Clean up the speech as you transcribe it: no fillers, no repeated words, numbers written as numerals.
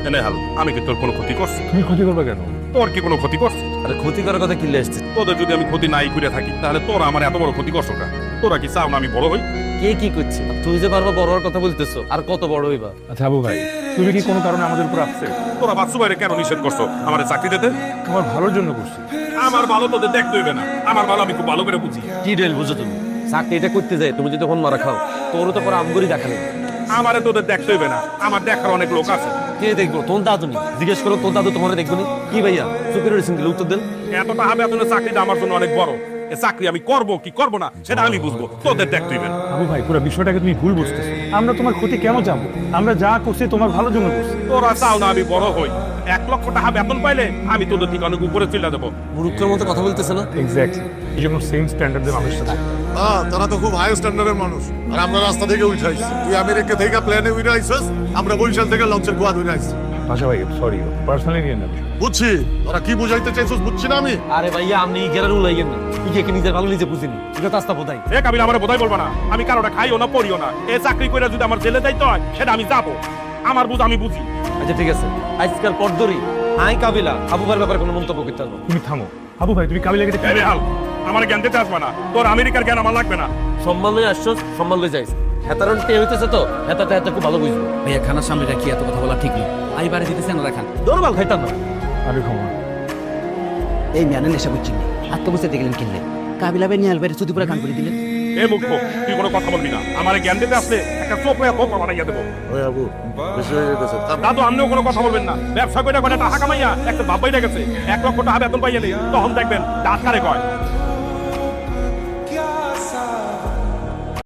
এনে হাল আমি কি তোর কোনো ক্ষতি করছি? তুমি ক্ষতি করবে কেন? তোর কি কোনো ক্ষতি করছি? আরে ক্ষতি করার কথা কিনলে আসছে? তোদের যদি আমি ক্ষতি নাই করে থাকি তাহলে তোরা আমার এত বড় ক্ষতি করছো কেন? তোরা কি চাও না আমি বড় হই? কে কি করছে? তুমি যে বারবার বড় হওয়ার কথা বলতেছো, আর কত বড় হইবা? আচ্ছা আবু ভাই, তুমি কি কোনো কারণে আমাদের উপর আপসেট? তোরা বাচ্চু বাইরে কেন নিষেধ করছো আমার চাকরি দিতে? তোমার ভালোর জন্য করছি। আমার ভালো তোদের দেখতে হইবে না, আমার ভালো আমি খুব ভালো করে বুঝি। কি রেল বুঝো তুমি? চাকরি এটা করতে যায়, তুমি যদি তখন মারা খাও, তোরও তো পরে আমগরি দেখা নেই। আমারে তোদের দেখতে হইবে না, আমার দেখার অনেক লোক আছে। কে দেখবো? তোর দাদু নি? জিজ্ঞেস করো, তোর দাদু তোমার দেখবো নি? কি ভাইয়া চুপে রয়েছেন, দিলে উত্তর দেন। এতটা হবে আপনার চাকরিটা আমার জন্য অনেক বড়। এ চাকরি আমি করব কি করব না সেটা আমি বুঝবো, তোদের দেখতে হইবে না। আবু ভাই, পুরো বিষয়টাকে তুমি ভুল বুঝতেছো। আমরা তোমার ক্ষতি কেন যাবো? আমরা যা করছি তোমার ভালোর জন্য করছি। তোরা চাও না আমি বড় হই? 1 লক্ষ টাকা বেতন পাইলে আমি তোদের থেকে অনেক উপরে চলে দেবো। মুরুক্ষের মতো কথা বলতেছে না? এক্স্যাক্টলি, এই জন্য সেম স্ট্যান্ডার্ডের মানুষের সাথে। তারা তো খুব হাই স্ট্যান্ডার্ডের মানুষ, আর আমরা রাস্তা থেকে উঠাইছি। তুই আমেরিকা থেকে প্লেনে উঠে আইছিস, আমরা বরিশাল থেকে লঞ্চের গোয়া উঠে আইছি। ভাষা ভাই সরি, পার্সোনালি নিয়ে নেবে। বুঝছি তোরা কি বুঝাইতে চাইছিস, বুঝছি না আমি। আরে ভাইয়া, আপনি গেরার উলাইয়েন না। কি নিজের ভালো নিজে বুঝিনি, এটা তাস্তা বোধাই। এ কাবিল আমার বোধাই বলবা না, আমি কারোটা খাইও না পড়িও না। এ চাকরি করে যদি আমার জেলে যাইতে হয় সেটা আমি যাবো, আমার বুঝ আমি বুঝি। আচ্ছা ঠিক আছে, আজকাল পর ধরি আই কাবিলা আবু ভাইয়ের ব্যাপারে কোনো মন্তব্য করতে পারবো? তুমি থামো আবু ভাই, তুমি কাবিলা কেটে এ বেহাল, আমার জ্ঞান দিতে আসবে না। তোর আমেরিকার জ্ঞান আমার লাগবে না। সম্মান লয়ে আসছো, সম্মান লয়ে যাইস। হেতারন টে হইতেছে তো, হেতাটা হেতা খুব ভালো বুঝবো। ভাইয়া খানার সামনে রাখি এত কথা বলা ঠিক নয়। আমি বাড়ি দিতেছি না, দেখান দৌড়বাল খাইতাম না। আরে ক্ষমা। এই মেয়ানে নেশা করছি আত্মবস্থায় দেখলেন কিনলে কাবিলাবে নিয়ে আলবাইরে চুদি পুরা কান করে দিলেন। এ মুখ্য, তুই কোনো কথা বলবি না। আমার জ্ঞান দিতে আসলে একটা চোপড়ে তোপ বানাইয়া দেবো। ওই আবু বেশি হয়ে গেছে, থাম। দাদু আপনিও কোনো কথা বলবেন না। ব্যবসা করে টাকা কামাইয়া একটা ভাব বাইরে গেছে, 1 লক্ষ টাকা বেতন পাইয়া নেই, তখন দেখবেন দাঁত কারে কয়।